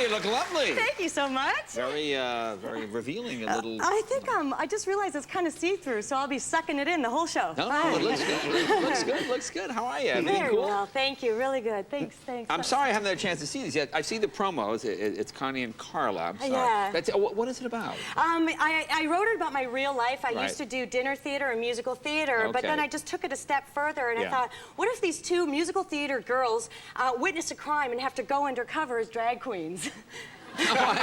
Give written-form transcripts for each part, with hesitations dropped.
you look lovely. Thank you so much. Very, very revealing. A little. I think I just realized it's kind of see-through, so I'll be sucking it in the whole show. No, it looks good. Looks good. Looks good. How are you? Very cool? well, thank you. Really good. Thanks. I'm sorry I haven't had a chance to see these yet. I've seen the promos. It's Connie and Carla. I'm sorry. Yeah. What is it about? I wrote it about my real life. I used to do dinner theater and musical theater, but then I just took it a step further, and I thought, what if these two musical theater girls witness a crime and have to go undercover as drag queens? Yeah,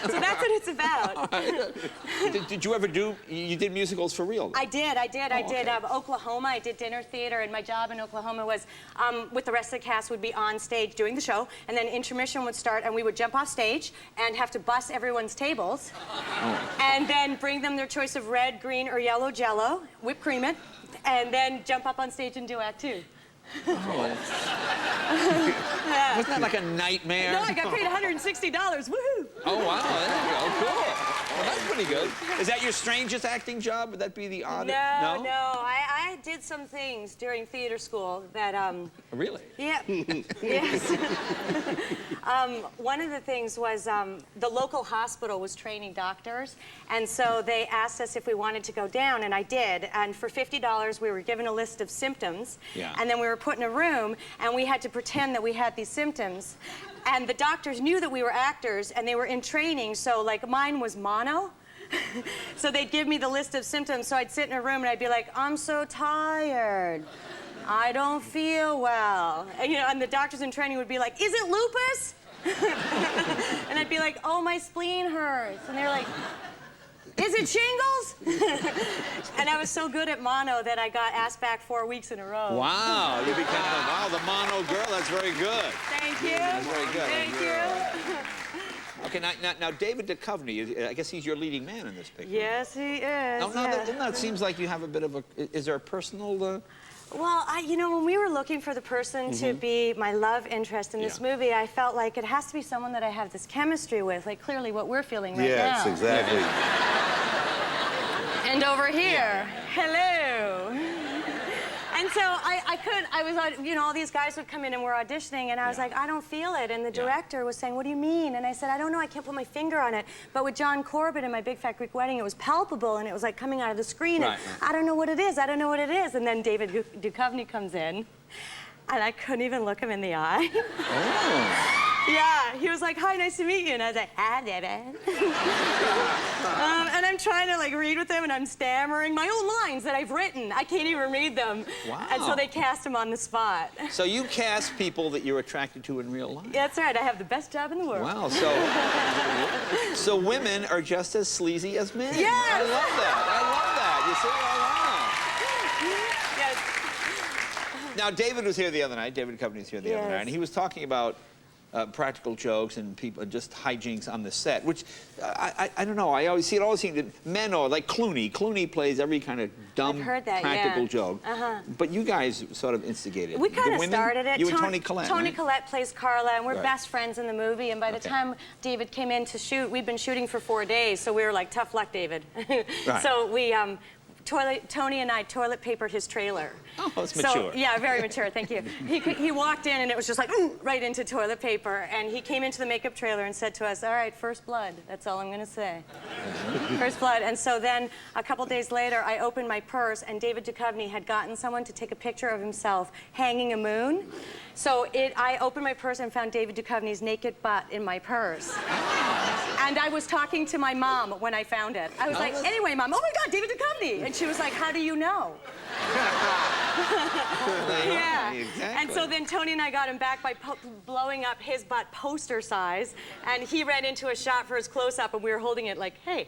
so that's what it's about. Did you ever you did musicals for real? I did. I did Oklahoma. I did dinner theater, and my job in Oklahoma was with the rest of the cast would be on stage doing the show, and then intermission would start, and we would jump off stage and have to bus everyone's tables, and then bring them their choice of red, green, or yellow Jell-O, whipped cream it, and then jump up on stage and do Act 2. Yeah. Wasn't that like a nightmare? No, I got paid $160. Woohoo! Oh, wow. There you go. Cool. Well, that's pretty good. Is that your strangest acting job? Would that be the oddest? No. I did some things during theater school that, Really? Yeah. Yes. One of the things was the local hospital was training doctors, and so they asked us if we wanted to go down, and I did. And for $50, we were given a list of symptoms, and then we were put in a room, and we had to pretend that we had these symptoms. And the doctors knew that we were actors, and they were in training, so like mine was mono. So they'd give me the list of symptoms, so I'd sit in a room and I'd be like, I'm so tired. I don't feel well. And, and the doctors in training would be like, is it lupus? And I'd be like, oh, my spleen hurts. And they're like, is it shingles? And I was so good at mono that I got asked back 4 weeks in a row. Wow, you became the mono girl. That's very good. Thank you. That's very good. Thank you. Okay, now David Duchovny, I guess he's your leading man in this picture. Yes, he is. No, it seems like you have a bit of a. Is there a personal? Well, when we were looking for the person to be my love interest in this movie, I felt like it has to be someone that I have this chemistry with, like clearly what we're feeling right now. Yes, exactly. And over here, hello. And so I was on, all these guys would come in and were auditioning, and I was like, I don't feel it. And the director was saying, what do you mean? And I said, I don't know, I can't put my finger on it. But with John Corbett in My Big Fat Greek Wedding, it was palpable, and it was like coming out of the screen. And I don't know what it is, I don't know what it is. And then David Duchovny comes in, and I couldn't even look him in the eye. Oh. Yeah, he was like, hi, nice to meet you. And I was like, hi, David. And I'm trying to like read with him, and I'm stammering my own lines that I've written. I can't even read them. Wow. And so they cast him on the spot. So you cast people that you're attracted to in real life? That's right, I have the best job in the world. Wow, so women are just as sleazy as men. Yes! I love that. You see, Yes. Now, David was here the other night. David Duchovny was here the other night, and he was talking about practical jokes and people just hijinks on the set, which I don't know. I always see it. Always seem that men are like Clooney. Clooney plays every kind of dumb practical joke. But you guys sort of instigated it. We kind of started it. You and Toni Collette. Toni Collette plays Carla, and we're best friends in the movie. And by the time David came in to shoot, we'd been shooting for 4 days, so we were like, tough luck, David. So we. Tony and I toilet papered his trailer. Oh, that's mature. Yeah, very mature, thank you. He walked in and it was just like, right into toilet paper. And he came into the makeup trailer and said to us, all right, first blood. That's all I'm going to say. First blood. And so then a couple days later, I opened my purse, and David Duchovny had gotten someone to take a picture of himself hanging a moon. So I opened my purse and found David Duchovny's naked butt in my purse. And I was talking to my mom when I found it. I was like, anyway, Mom, oh my God, David Duchovny. And she was like, how do you know? Yeah. Exactly. And so then Tony and I got him back by blowing up his butt poster size. And he ran into a shot for his close-up, and we were holding it like, hey.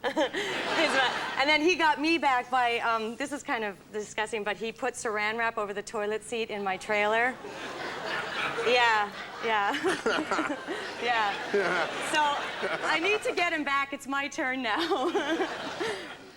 And then he got me back by, this is kind of disgusting, but he put saran wrap over the toilet seat in my trailer. Yeah. So I need to get him back. It's my turn now.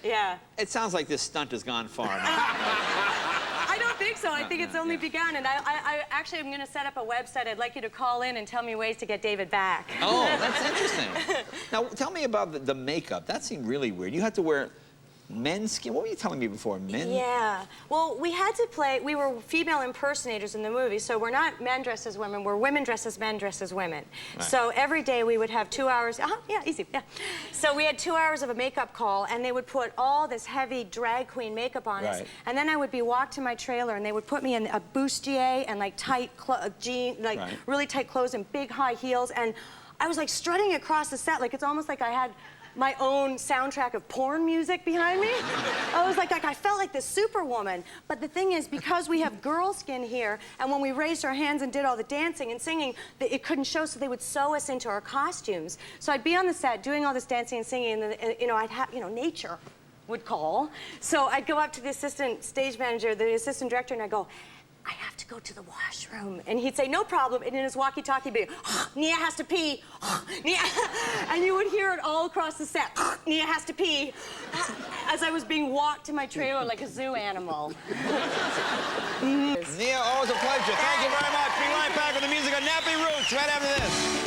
Yeah. It sounds like this stunt has gone far now. I don't think so. I think it's only begun. And I actually am going to set up a website. I'd like you to call in and tell me ways to get David back. Oh, that's interesting. Now, tell me about the makeup. That seemed really weird. You had to wear men's skin. What were you telling me before? Men? Yeah. Well, we had to play, we were female impersonators in the movie, so we're not men dressed as women, we're women dressed as men dressed as women. Right. So every day we would have 2 hours, yeah, easy, yeah. So we had 2 hours of a makeup call, and they would put all this heavy drag queen makeup on us, and then I would be walked to my trailer, and they would put me in a bustier and like tight jeans, like really tight clothes and big high heels, and I was like strutting across the set, like it's almost like I had my own soundtrack of porn music behind me. I was like I felt like this superwoman. But the thing is, because we have girl skin here, and when we raised our hands and did all the dancing and singing, it couldn't show, so they would sew us into our costumes. So I'd be on the set doing all this dancing and singing, and you know, I'd have, you know, nature would call. So I'd go up to the assistant stage manager, the assistant director, and I'd go, I have to go to the washroom. And he'd say, no problem. And in his walkie-talkie, he'd be, Nia has to pee. Nia. And you would hear it all across the set. Nia has to pee. As I was being walked to my trailer like a zoo animal. Nia, always a pleasure. Thank you very much. Be right back with the music on Nappy Roots right after this.